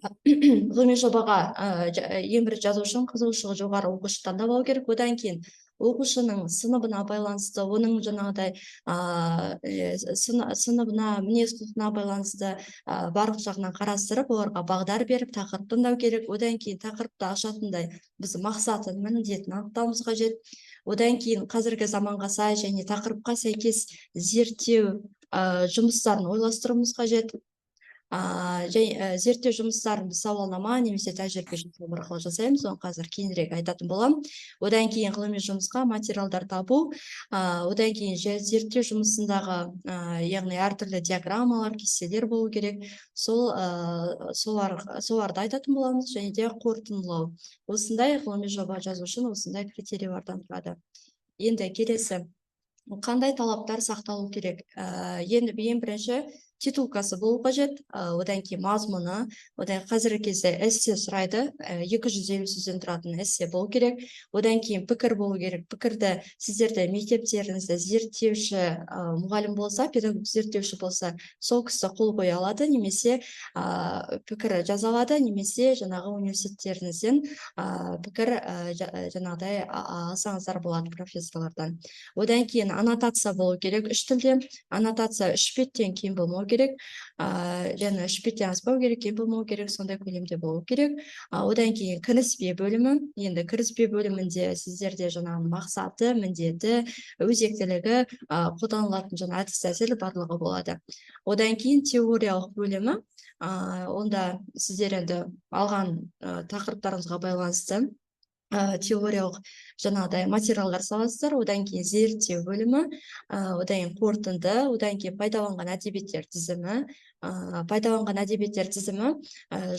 ғылыми жобаға ең бірінші жазу үшін қызығушылығы жоғары оқушы таңдап алу керек. Одан кейін оқушының сыныбына байланысты, оның жаңағыдай сыныбына, мінез құлқына байланысты барлық жағынан қарастырып, оларға бағдар беріп, тақырып таңдау керек. Одан кейін тақырыпты ашатындай біз мақсатын, міндетін анықтауымыз қажет. Одан кейін қазіргі заманға сай және тақырыпқа сәйкес зерттеу жұмыстарын ойластыруымыз қажет. Зерттеу жұмыстарын біз сауалнама немесе тәжірибе жұмысы арқылы жасаймыз, оны қазір кейінірек айтатын боламын. Одан кейін ғылыми жұмысқа материалдар табу, одан кейін зерттеу жұмысындағы яғни әртүрлі диаграммалар, кестелер болу керек. Соларды айтатын боламыз, және де қорытындылау. Осындай ғылыми жоба жазу үшін осындай критерийлерден тұрады. Енді келесі, қандай талаптар сақталу керек? Енді ең бірінші титулкасы болу қажет, одан кейін мазмұны, одан қазіргі кезде эссе сұрайды, 250 сөзден тұратын эссе болу керек. Одан кейін пікір болу керек. Пікірді сіздерде мектептеріңізде зерттеуші мұғалім болса, педагог зерттеуші болса, сол кісі қол қоя алады, немесе пікір жаза алады, немесе жаңағы университеттеріңізден пікір жаңағыдай алсаңыздар болады профессорлардан. Одан кейін аннотация болу керек үш тілде. Аннотация 3 беттен кейін болмау керек, және 3 беттен аспау керек, кейін болмау керек, сондай көлемде болу керек. Одан кейін кіріспе бөлімі. Енді кіріспе бөлімінде сіздерде жаңағы мақсаты, міндеті, өзектілігі, қолданылатын жаңа әдіс тәсіл барлығы болады. Одан кейін теориялық бөлімі. Онда сіздер енді алған тақырыптарыңызға байланысты теориялық жаңағыдай материалдар саласыздар. Одан кейін зерттеу бөлімі, одан кейін қорытынды, одан кейін пайдаланған әдебиеттер тізімі. Пайдаланған әдебиеттер тізімі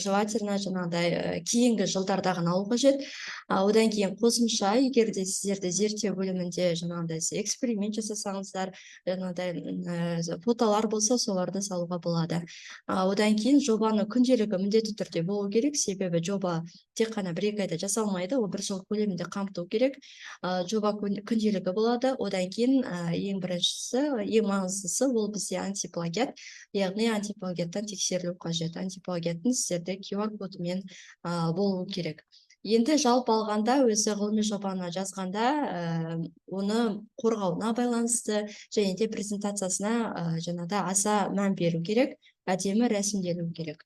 желательно жаңағыдай кейінгі жылдардағын алу қажет. Одан кейін қосымша, егер де сіздерде зерттеу бөлімінде жаңағыдай эксперимент жасасаңыздар, жаңағыдай фотолар болса, соларды салуға болады. Одан кейін жобаны күнделігі міндетті түрде болу керек, себебі жоба тек қана 1-2 айда жасалмайды, ол 1 жыл көлемінде қамту керек. Жоба күнделігі болады. Одан кейін ең біріншісі, ең маңыздысы ол бізде антиплагиат, яғни антиплагиаттан тексерілу қажет. Антиплагиаттың сіздерде QR кодымен болу керек. Енді жалпы алғанда, өзі ғылыми жобаны жазғанда, оны қорғауына байланысты және де презентациясына жаңада аса мән беру керек, әдемі рәсімделу керек.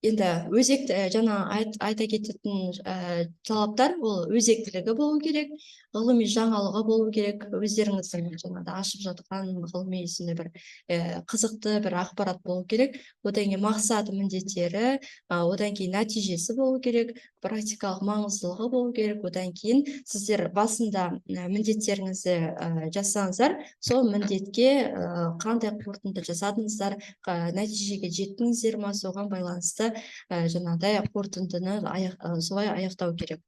Енді өзекті жаңа айта кететін талаптар, ол өзектілігі болу керек, ғылыми жаңалығы болу керек, өздеріңіздің жаңада ашып жатқан ғылыми бір қызықты бір ақпарат болу керек. Одан кейін мақсаты, міндеттері, одан кейін нәтижесі болу керек, практикалық маңыздылығы болу керек. Одан кейін сіздер басында міндеттеріңізді жасаңыздар, сол міндетке қандай қорытынды жасадыңыздар, нәтижеге жеттіңіздер ме, соған байланысты жаңағыдай қорытындыны солай аяқтау керек.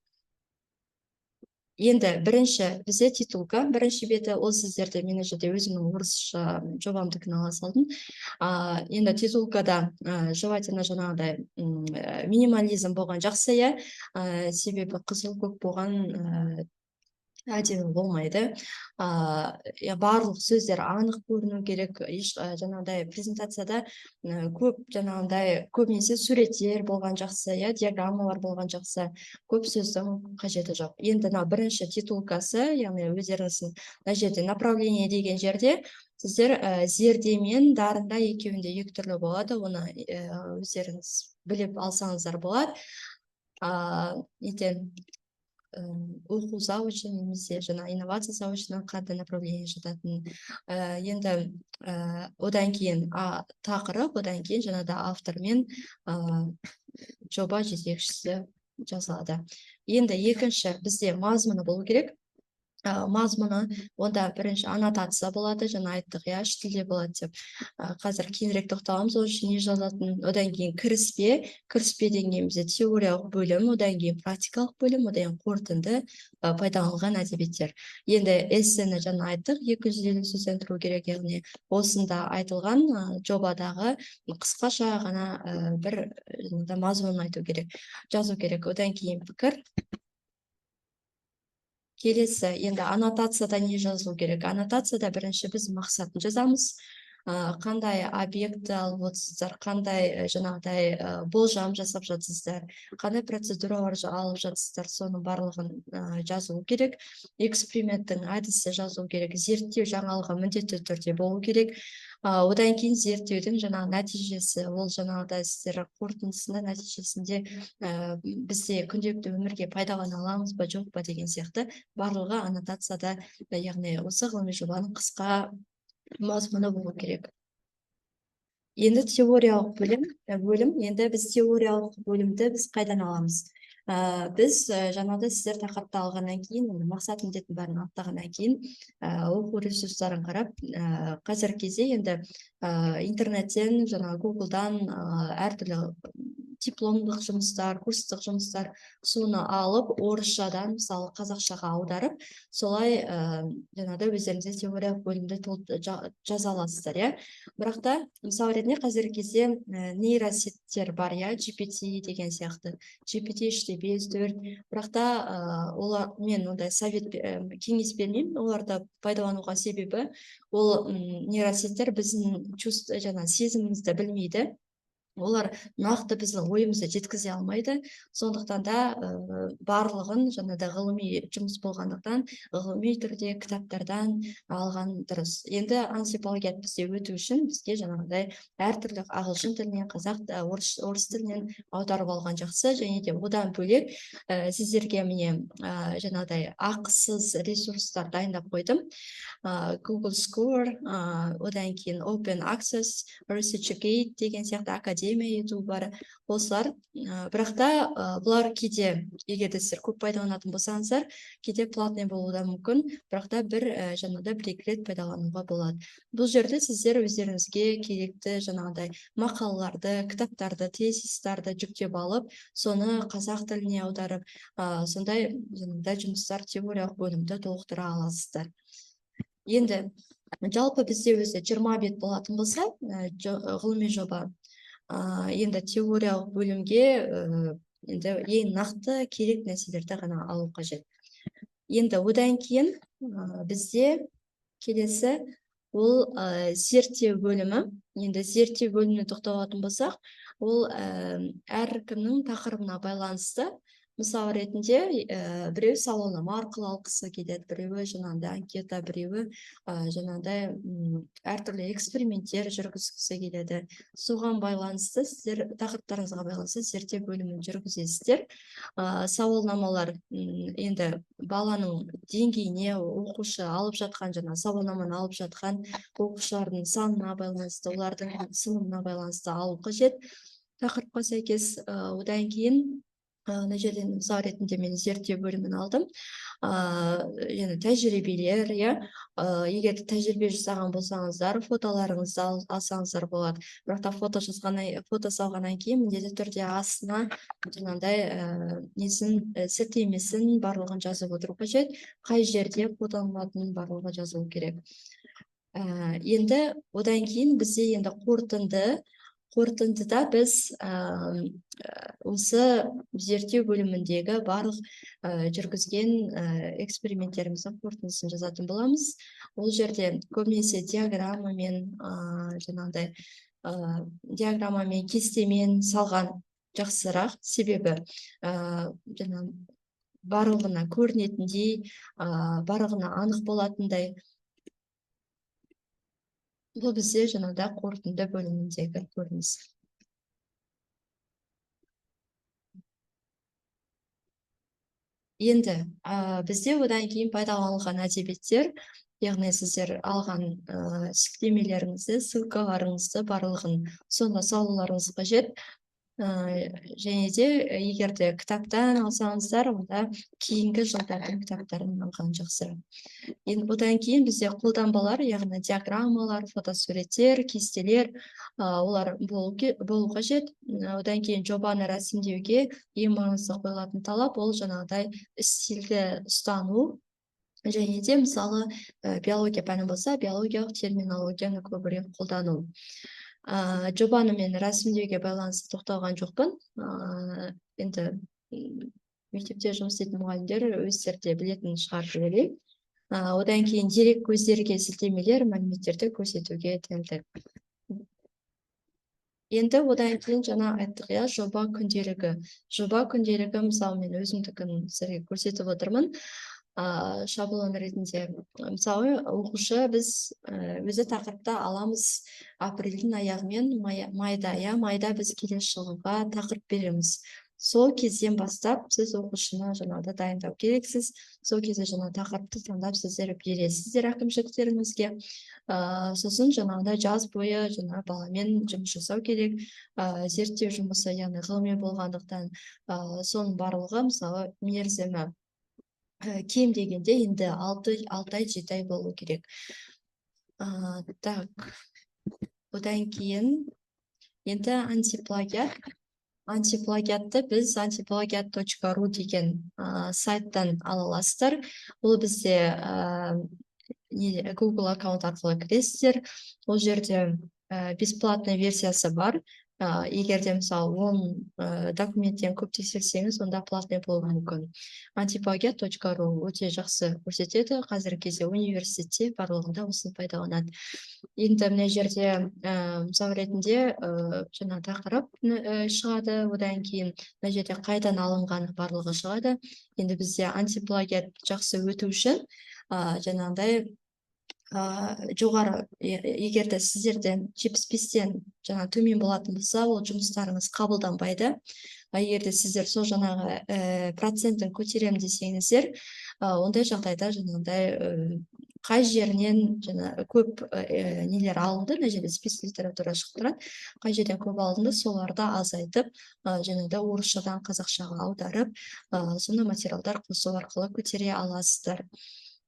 Енді бірінші бізде титулка, бірінші беті, ол сіздерде мен жерде өзімнің орысша жобамдыкін ала салдым. Енді титулкада желательно жаңағыдай минимализм болған жақсы, себебі қызыл көк болған әдемі болмайды. Барлық сөздер анық көріну керек. Жаңағыдай презентацияда көп жаңағыдай көбінесе суреттер болған жақсы, диаграммалар болған жақсы, көп сөздің қажеті жоқ. Енді бірінші титулкасы, яғни өздеріңіздің мына жерде направление деген жерде сіздер зерде мен дарында екеуінде екі түрлі болады. Оны өздеріңіз біліп алсаңыздар болады. Оқу заочно немесе жаңа инновация заочно қандай направление жататын. Енді одан кейін тақырып, одан кейін жаңада автормен жоба жетекшісі жазылады. Енді екінші бізде мазмұны болу керек. Мазмұны, онда бірінші аннотация болады, жаңа айттық, үш тілде болады деп. Қазір кейінірек тоқталамыз, ол үшін не жазатын. Одан кейін кіріспеден кейін бізде теориялық бөлім, одан кейін практикалық бөлім, одан кейін қорытынды, пайдаланылған әдебиеттер. Енді эссені жаңа айттық, 250 сөзден тұру керек, яғни осында айтылған жобадағы қысқаша ғана бір мазмұнын айту керек, жазу керек. Одан кейін пікір. Келесі, енді аннотацияда не жазылу керек? Аннотацияда бірінші біз мақсатын жазамыз. қандай объектті алып отырсыздар, қандай жаңағыдай болжам жасап жатсыздар, қандай процедуралар алып жатсыздар, соның барлығын жазу керек. Эксперименттің әдісі жазу керек, зерттеу жаңалығы міндетті түрде болу керек. Одан кейін зерттеудің жаңағы нәтижесі, ол жаңағыдай сіздер қорытындысында нәтижесінде бізде күнделікті өмірге пайдалана аламыз ба жоқ па деген сияқты барлығы аннотацияда, яғни осы ғылыми жобаның қысқа мазмұны болу керек. Енді теориялық бөлім, енді біз теориялық бөлімді біз қайдан аламыз? Біз жаңағыдай сіздер тақырыпты алғаннан кейін, мақсат міндетін бәрін аттағаннан кейін оқу ресурстарын қарап, қазіргі кезде енді интернеттен, жаңағы Google'дан әртүрлі дипломдық жұмыстар, курстық жұмыстар, соны алып, орысшадан мысалы қазақшаға аударып, солай жаңағыдай өздеріңізде теориялық бөлімді жаза аласыздар, иә. Бірақ та мысалы ретінде қазіргі кезде нейросеттер бар, иә, GPT деген сияқты, GPT 3, 4, бірақ та мен ондай совет кеңес бермеймін, оларды пайдалануға себебі ол нейросеттер біздің сезімімізді білмейді. Олар нақты біздің ойымызды жеткізе алмайды. Сондықтан да барлығын жаңағыдай ғылыми жұмыс болғандықтан, ғылыми түрде кітаптардан алған дұрыс. Енді антропология бізде өту үшін бізге жаңағыдай әртүрлі ағылшын тілінен, орыс тілінен аударып алған жақсы. Және де одан бөлек сіздерге міне жаңағыдай ақысыз ресурстар дайындап қойдым. Google Scholar, одан кейін Open Access, ResearchGate деген сияқты академия ету бар. Осылар, бірақ та бұлар кейде, егер де сіздер көп пайдаланатын болсаңыздар, кейде платный болуы да мүмкін, бірақ та жаңағыдай бір-екі рет пайдалануға болады. Бұл жерде сіздер өздеріңізге керекті жаңағыдай мақалаларды, кітаптарды, тезистарды жүктеп алып, соны қазақ тіліне аударып, сондай жаңағыдай жұмыстар теориялық бөлімді толықтыра аласыздар. Енді жалпы бізде өзі 20 бет болатын болса, ғылыми жоба, енді теориялық бөлімге енді ең нақты керек нәрселерді ғана алу қажет. Енді одан кейін бізде келесі ол зерттеу бөлімі. Енді зерттеу бөліміне тоқталатын болсақ, ол әркімнің тақырыбына байланысты. Мысалы ретінде біреу сауалнама арқылы алғысы келеді, біреуі жаңағыдай анкета, біреуі жаңағыдай әртүрлі эксперименттер жүргізгісі келеді. Соған байланысты сіздер тақырыптарыңызға байланысты зерттеу бөлімін жүргізесіздер. Сауалнамалар енді баланың деңгейіне, оқушы алып жатқан сауалнаманы алып жатқан оқушылардың санына байланысты, олардың сыныбына байланысты алу қажет. Тақырыпқа сәйкес, одан кейін мына жерден мысалы ретінде мен зерттеу бөлімін алдым. Енді тәжірибелер, егер тәжірибе жасаған болсаңыздар, фотоларыңызды алсаңыздар болады. Бірақ та фото салғаннан кейін міндетті түрде астына жаңағыдай сілтемесін барлығын жазып отыру қажет. Қай жерде қолданылатынын барлығы жазылу керек. Енді одан кейін бізде енді қорытындыда біз осы зерттеу бөліміндегі барлық жүргізген эксперименттеріміздің қорытындысын жазатын боламыз. Ол жерде көбінесе диаграммамен, диаграммамен, кестемен салған жақсырақ, себебі барлығына көрінетіндей, барлығына анық болатындай. Бұл бізде жаңағыдай қорытынды бөліміндегі көрініс. Енді бізде одан кейін пайдаланылған әдебиеттер, яғни сіздер алған сілтемелеріңізді, ссылкаларыңызды барлығын сонда салуларыңыз қажет. Және де егер де кітаптан алсаңыздар, онда кейінгі жылдардың кітаптарын алған жақсы. Енді одан кейін бізде қолданбалар, яғни диаграммалар, фотосуреттер, кестелер, олар болу қажет. Одан кейін жобаны рәсімдеуге ең маңызды қойылатын талап, ол жаңағыдай стильді ұстану. Және де мысалы биология пәні болса, биологиялық терминологияны көбірек қолдану. Жобаны мен рәсімдеуге байланысты тоқталған жоқпын. Енді мектепте жұмыс істейтін мұғалімдер өздері де білетін шығар деп ойлаймын. Одан кейін дерек көздерге сілтемелер мәліметтерді көрсетуге тәуелді. Енді одан кейін жаңа айттық иә, жоба күнделігі. Жоба күнделігі, мысалы мен өзімдікін сізге көрсетіп отырмын. Шаблон ретінде. Мысалы, оқушы біз өзі тақырыпта аламыз апрельдің аяғымен майда біз келесі жылға тақырып береміз. Сол кезден бастап сіз оқушыны жаңағыда дайындау керексіз. Сол кезде жаңа тақырыпты таңдап сіздер бересіздер әкімшіліктеріңізге. Сосын жаңағыдай жаз бойы жаңа баламен жұмыс жасау керек. Зерттеу жұмысы, яғни ғылыми болғандықтан, соның барлығы мысалы мерзімі кем дегенде енді 6 ай 7 ай болу керек. Так, одан кейін енді антиплагиатты біз antipлагиат.ру деген сайттан ала аласыздар. Ол бізде Google аккаунт арқылы кіресіздер. Ол жерде бесплатный версиясы бар. Егер де мысалы 10 документтен көп тексерсеңіз, онда платный болуы мүмкін. antipлагиат.ру өте жақсы көрсетеді. Қазіргі кезде университетте барлығында осыны пайдаланады. Енді мына жерде мысал ретінде жаңа тақырып шығады. Одан кейін мына жерде қайдан алынған барлығы шығады. Енді бізде антиплагиат жақсы өту үшін жаңағыдай жоғары, егер де сіздерден 75-тен жаңа төмен болатын болса, ол жұмыстарыңыз қабылданбайды. Егер де сіздер сол жаңағы процентін көтерем десеңіздер, ондай жағдайда жаңағыдай қай жерінен жаңа көп нелер алынды, мына жерде список литература шығып тұрады. Қай жерден көп алынды, соларды азайтып, жаңағыдай орысшадан қазақшаға аударып, сондай материалдар қосу арқылы көтере аласыздар.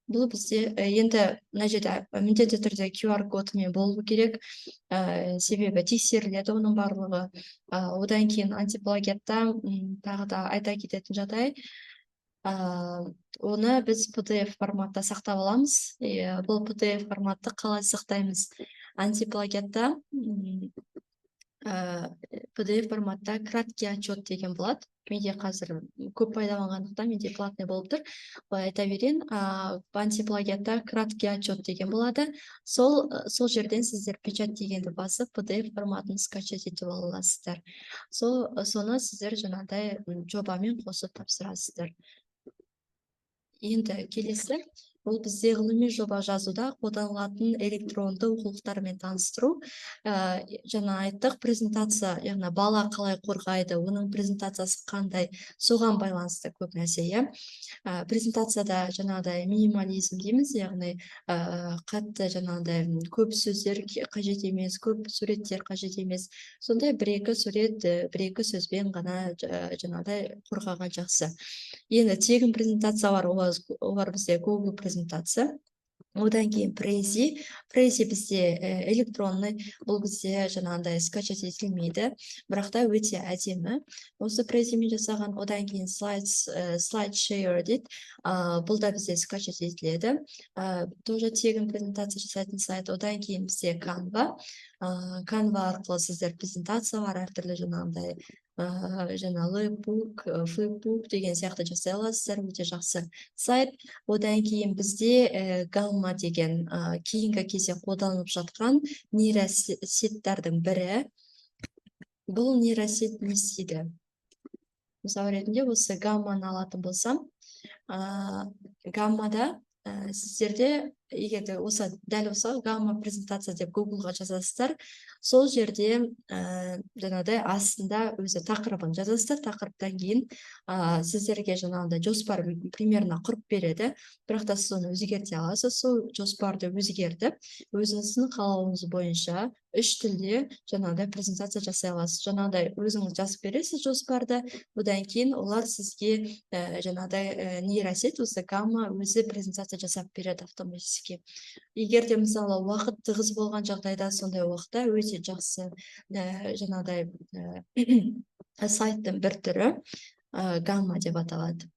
Бұл бізде енді мына жерде міндетті түрде QR кодымен болу керек, себебі тексеріледі оның барлығы. Одан кейін антиплагиатта тағы да айта кететін жағдай, оны біз PDF форматта сақтап аламыз. Бұл PDF форматты қалай сақтаймыз? Антиплагиатта PDF форматта краткий отчет деген болады. Менде қазір көп пайдаланғандықтан менде платный болып тұр. Айта берейін, антиплагиатта краткий отчет деген болады. Сол жерден сіздер печать дегенді басып, PDF форматын скачать етіп аласыздар. Соны сіздер жаңағыдай жобамен қосып тапсырасыздар. Енді келесі, бұл бізде ғылыми жоба жазуда қолданылатын электронды оқулықтармен таныстыру. Жаңа айттық, презентация, яғни бала қалай қорғайды, оның презентациясы қандай, соған байланысты көп нәрсе. Презентацияда жаңағыдай минимализм дейміз, яғни қатты жаңағыдай көп сөздер қажет емес, көп суреттер қажет емес. Сондай бір-екі сурет, бір-екі сөзбен ғана жаңағыдай қорғаған жақсы. Енді тегін презентациялар, олар бізде Google презентация. Одан кейін Prezi бізде электронный, бұл бізде жаңағыдай скачать етілмейді, бірақ та өте әдемі. Осы Preziмен жасаған. Одан кейін SlideShare дейді, бұл да бізде скачать етіледі. Тоже тегін презентация жасайтын сайт. Одан кейін бізде Canva арқылы сіздер презентациялар әртүрлі жаңағыдай жаңа лэпбук, флипбук деген сияқты жасай аласыздар, өте жақсы сайт. Одан кейін бізде Gamma деген кейінгі кезде қолданылып жатқан нейросеттардың бірі. Бұл нейросет не істейді? Мысалы ретінде осы Gamma-ны алатын болсам, Gamma-да сіздерде егерде дәл осы Gamma презентация деп Google-ға жазасыздар, сол жерде жаңағыдай астында өзі тақырыбын жазасыздар. Тақырыптан кейін сіздерге жаңағыдай жоспар примерно құрып береді, бірақ та сіз оны өзгерте аласыз. Сол жоспарды өзгертіп, өзіңіздің қалауыңыз бойынша 3 тілде жаңағыдай презентация жасай аласыз. Жаңағыдай өзіңіз жазып бересіз жоспарды, одан кейін олар сізге жаңағыдай нейросет, осы Gamma өзі презентация жасап береді автоматически. Егер де мысалы уақыт тығыз болған жағдайда, сондай уақытта өте жақсы жаңағыдай сайттың бір түрі Gamma деп аталады.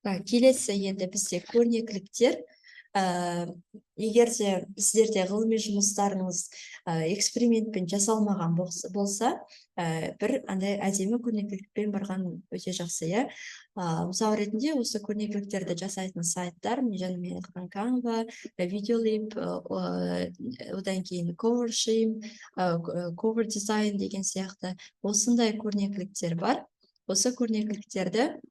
Келесі енді бізде көрнекіліктер. егер де сіздерде ғылыми жұмыстарыңыз экспериментпен жасалмаған болса, бір андай әдемі көрнекілікпен барған өте жақсы, иә. Мысал ретінде осы көрнекіліктерді жасайтын сайттар, және мен айтқан Canva, Videolip, одан кейін CoverShim, Cover Design деген сияқты осындай көрнекіліктер бар. Осы көрнекіліктерді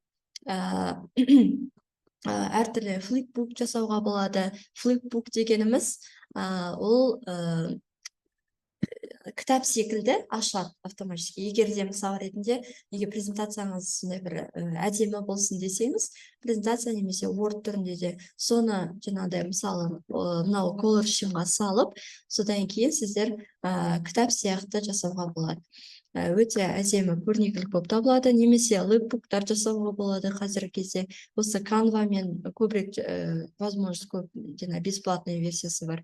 әртүрлі флипбук жасауға болады. Флипбук дегеніміз ол кітап секілді ашылады автоматически. Егер де мысал ретінде егер презентацияңыз сондай бір әдемі болсын десеңіз, презентация немесе Word түрінде де соны жаңағыдай мысалы мынау ColorShimға салып, содан кейін сіздер кітап сияқты жасауға болады. Өте әдемі көрнекілік болып табылады, немесе лэпбуктар жасауға болады қазіргі кезде. Осы Canva мен көбірек возможность көп бесплатный версиясы бар.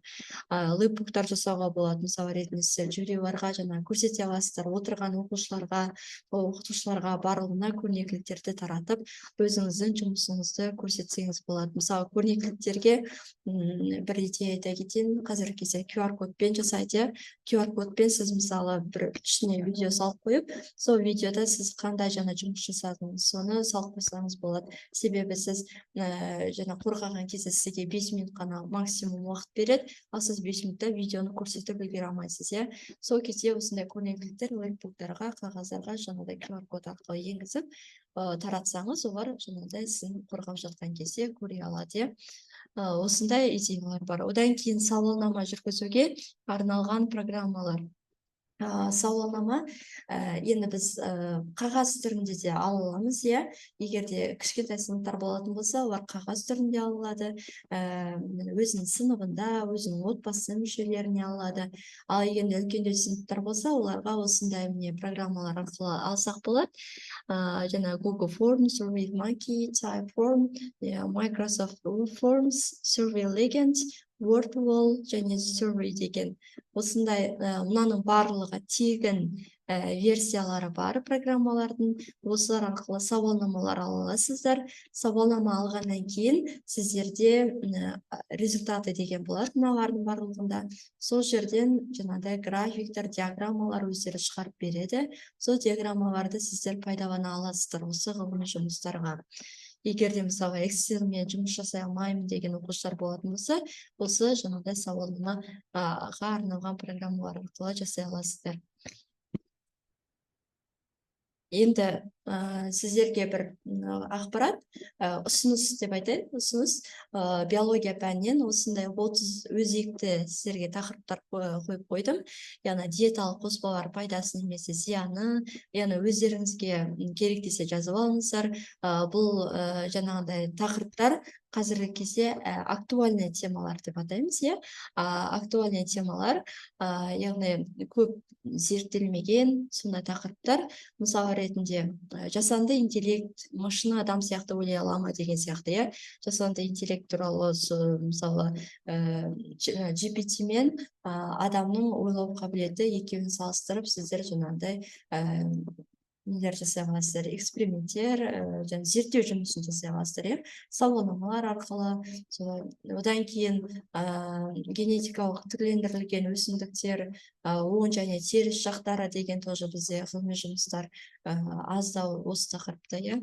Лэпбуктар жасауға болады, мысалы ретінде сіздер жюриларға жаңа көрсете аласыздар, отырған оқушыларға барлығына көрнекіліктерді таратып, өзіңіздің жұмысыңызды көрсетсеңіз болады. Мысалы көрнекіліктерге бір идея айта кетейін, қазіргі кезде QR кодпен жасайды. QR кодпен сіз мысалы бір ішіне видео салып қойып, сол видеода сіз қандай жаңа жұмыс жасадыңыз, соны салып қойсаңыз болады. Себебі сіз жаңа қорғаған кезде сізге 5 минут қана максимум уақыт береді, ал сіз 5 минутта видеоны көрсетіп үлгере алмайсыз, иә. Сол кезде осындай көрнекіліктер лэпбуктарға, қағаздарға жаңағыдай QR код арқылы енгізіп таратсаңыз, олар жаңағыдай сіздің қорғап жатқан кезде көре алады, иә. Осындай идеялар бар. Одан кейін сауалнама жүргізуге арналған программалар. Сауалнама енді біз қағаз түрінде де ала аламыз, иә. Егер де кішкентай сыныптар болатын болса, олар қағаз түрінде алынады, өзінің сыныбында, өзінің отбасы мүшелеріне алады. Ал егер де үлкендеу сыныптар болса, оларға осындай программалар арқылы алсақ болады. Жаңа Google Forms, SurveyMonkey, Typeform, Microsoft Forms, Survey Legend, Wordwall және Survey деген осындай мынаның барлығы тегін версиялары бар программалардың. Осылар арқылы сауалнамалар ала аласыздар. Сауалнама алғаннан кейін сіздерде результаты деген болады мыналардың барлығында. Сол жерден жаңағыдай графиктер, диаграммалар өздері шығарып береді. Сол диаграммаларды сіздер пайдалана аласыздар осы ғылыми жұмыстарға. Егер де мысалы Excel-мен жұмыс жасай алмаймын деген оқушылар болатын болса, осы жаңағыдай сауалнамаға арналған программалар арқылы жасай аласыздар. Енді сіздерге бір ақпарат, ұсыныс деп айтайын, ұсыныс биология пәнінен осындай 30 өзекті сіздерге тақырыптар қойып қойдым. Яғни диеталық қоспалар пайдасы немесе зияны, яғни өздеріңізге керек десе жазып алыңыздар. Бұл жаңағыдай тақырыптар қазіргі кезде актуальный темалар деп атаймыз, иә. Актуальный темалар, яғни көп зерттелмеген сондай тақырыптар. Мысалы ретінде жасанды интеллект, машина адам сияқты ойлай ала ма деген сияқты, иә. Жасанды интеллект туралы мысалы GPT мен адамның ойлау қабілеті екеуін салыстырып сіздер жаңағыдай нелер жасай аласыздар, эксперименттер, және зерттеу жұмысын жасай аласыздар, иә. Сауалнамалар арқылы. Одан кейін генетикалық түрлендірілген өсімдіктер, оң және теріс жақтары деген тоже бізде ғылыми жұмыстар аздау осы тақырыпта, иә.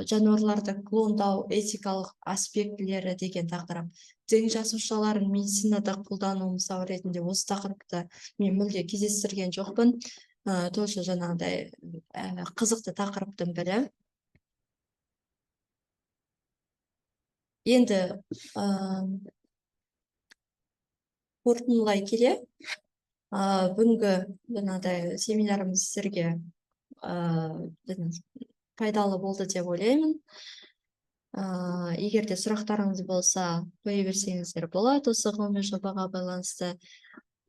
Жануарларды клондау этикалық аспектілері деген тақырып. Тың жасушаларын медицинада қолдану мысалы ретінде осы тақырыпта мен мүлде кездестірген жоқпын. Тоже жаңағыдай қызықты тақырыптың бірі. Енді қорытындылай келе, бүгінгі жаңағыдай семинарымыз сіздерге пайдалы болды деп ойлаймын. Егер де сұрақтарыңыз болса, қоя берсеңіздер болады осы ғылыми жобаға байланысты.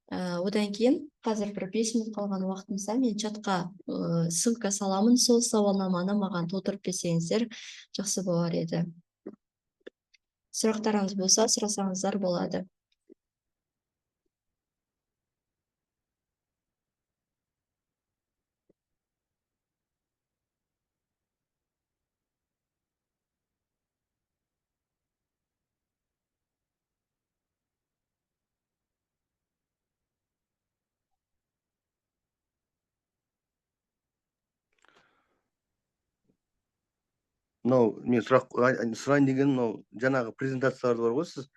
Одан кейін қазір бір 5 минут қалған уақытымызда мен чатқа ссылка саламын, сол сауалнаманы маған толтырып берсеңіздер жақсы болар еді. Сұрақтарыңыз болса, сұрасаңыздар болады. мынау мен сұрақ сұрайын дегенім, мынау жаңағы презентациялар бар ғой, сіз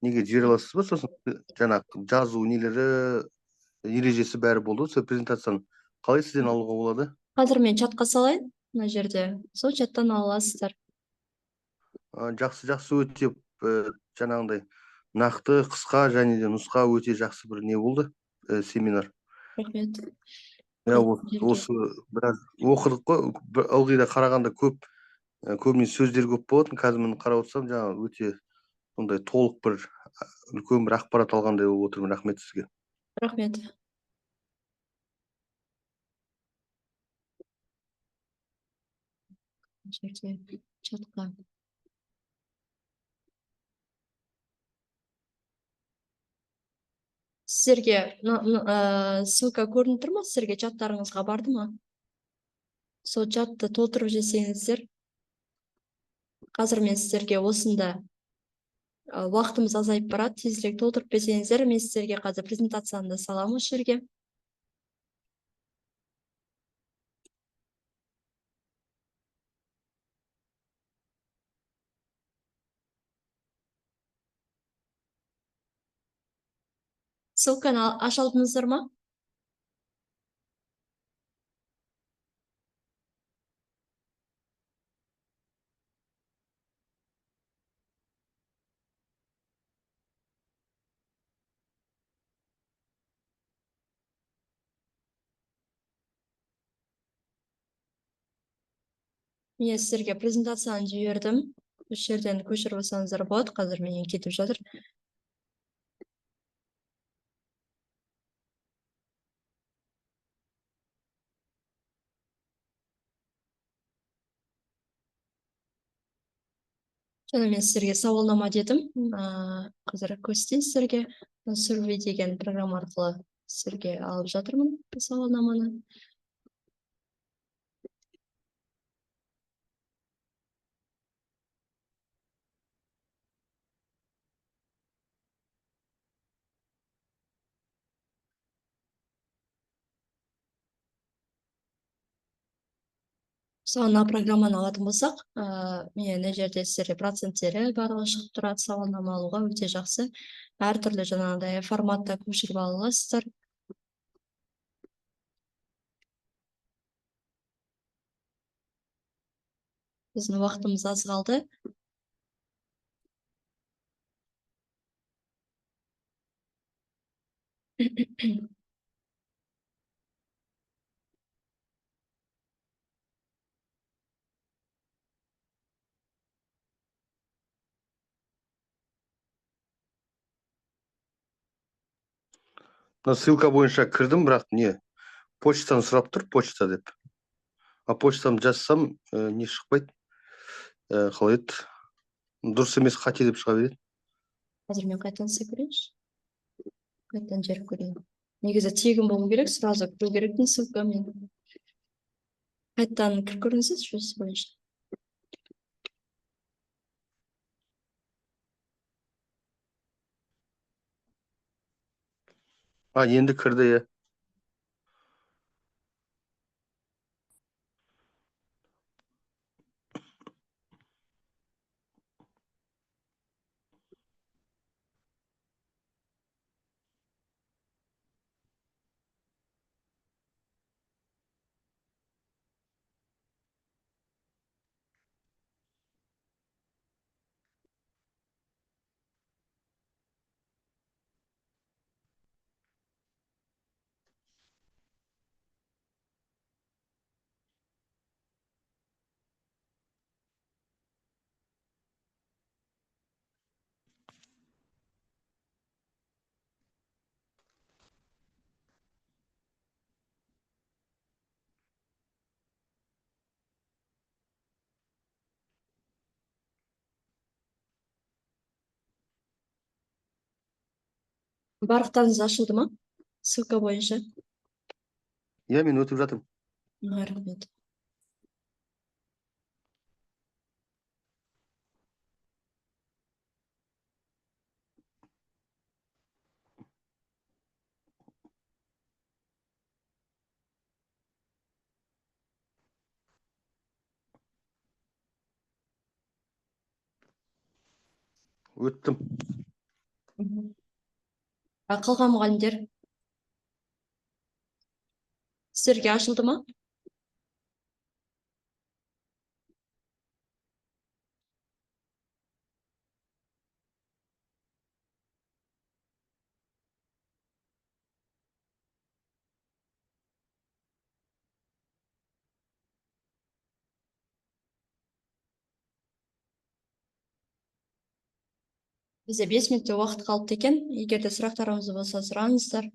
неге жібере аласыз ба? Сосын жаңағы жазу нелері, ережесі бәрі болды ғой, сол презентацияны қалай сізден алуға болады? Қазір мен чатқа салайын мына жерде. Сол чаттан ала аласыздар. Жақсы жақсы, өте жаңағындай нақты, қысқа және де нұсқа, өте жақсы бір не болды семинар. Рахмет. иә Жерге. осы біраз оқыдық қой, ылғи да қарағанда көбінесе сөздер көп болатын. Қазір міне қарап отырсам, жаңағы өте сондай толық бір үлкен бір ақпарат алғандай болып отырмын. Рахмет сізге. Рахмет. Жерде чатқа. Сіздерге ссылка көрініп тұр ма? Сіздерге чаттарыңызға барды ма? Сол чатты толтырып жесеңіздер, қазір мен сіздерге осында уақытымыз азайып барады, тезірек толтырып берсеңіздер, мен сіздерге қазір презентацияны да саламын осы жерге. Ссылканы аша алдыңыздар ма? Мен сіздерге презентацияны жібердім. Осы жерден көшіріп алсаңыздар болады. Қазір менен кетіп жатыр. Және мен сіздерге сауалнама дедім. Қазір көрсетейін сіздерге. Survey деген программа арқылы сіздерге алып жатырмын сауалнаманы. Мына программаны алатын болсақ, мына жерде сіздерге проценттері барлығы шығып тұрады. Сауалнама алуға өте жақсы. Әртүрлі жаңағыдай форматта көшіріп ала аласыздар. Біздің уақытымыз аз қалды. Мына ссылка бойынша кірдім, бірақ не почтаны сұрап тұр, почта деп. Почтамды жазсам не шықпайды. Қалай еді? Дұрыс емес, қате деп шыға береді. Қазір мен қайтадан істеп көрейінші. Қайтадан жіберіп көрейін. Негізі тегін болу керек, сразу кіру керектің ссылкамен. Қайтадан кіріп көріңіздер жүйесі бойынша. Енді кірді, иә. Барлықтарыңыз ашылды ма? Ссылка бойынша. Иә, мен өтіп жатырмын. Рахмет. өттім. Қалған мұғалімдер? Сіздерге ашылды ма? Бізде 5 минуттай уақыт қалыпты екен. Егер де сұрақтарыңыз болса, сұраңыздар.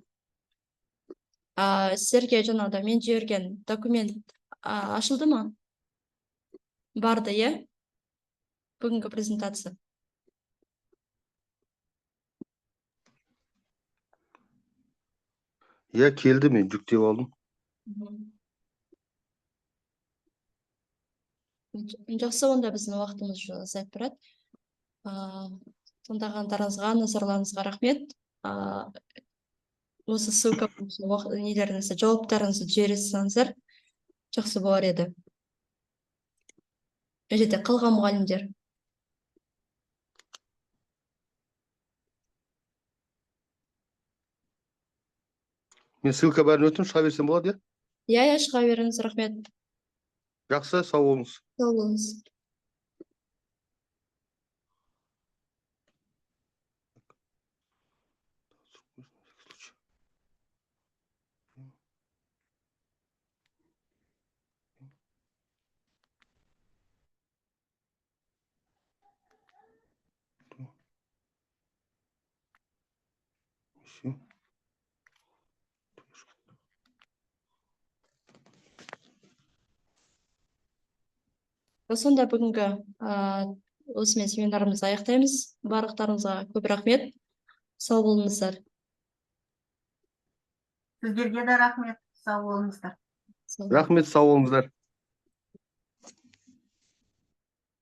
Сіздерге жаңағыда мен жіберген документ ашылды ма? Барды, иә? Бүгінгі презентация. Иә, келді, мен жүктеп алдым. Жақсы, онда біздің уақытымыз азайып барады. Тыңдағандарыңызға, назарларыңызға рахмет. Осы ссылка бойынша нелеріңізді, жауаптарыңызды жібере салсаңыздар жақсы болар еді. Жерде қалған мұғалімдер? Мен ссылка бәрін өттім, шыға берсем болады, иә? Иә, шыға беріңіз, рахмет. Жақсы, сау болыңыз. Сау болыңыз. Все. Сонда бүгінгі осымен семинарымызды аяқтаймыз. Барлықтарыңызға көп рахмет. Сау болыңыздар. Сіздерге де рахмет, сау болыңыздар. Сау Рахмет, сау болыңыздар.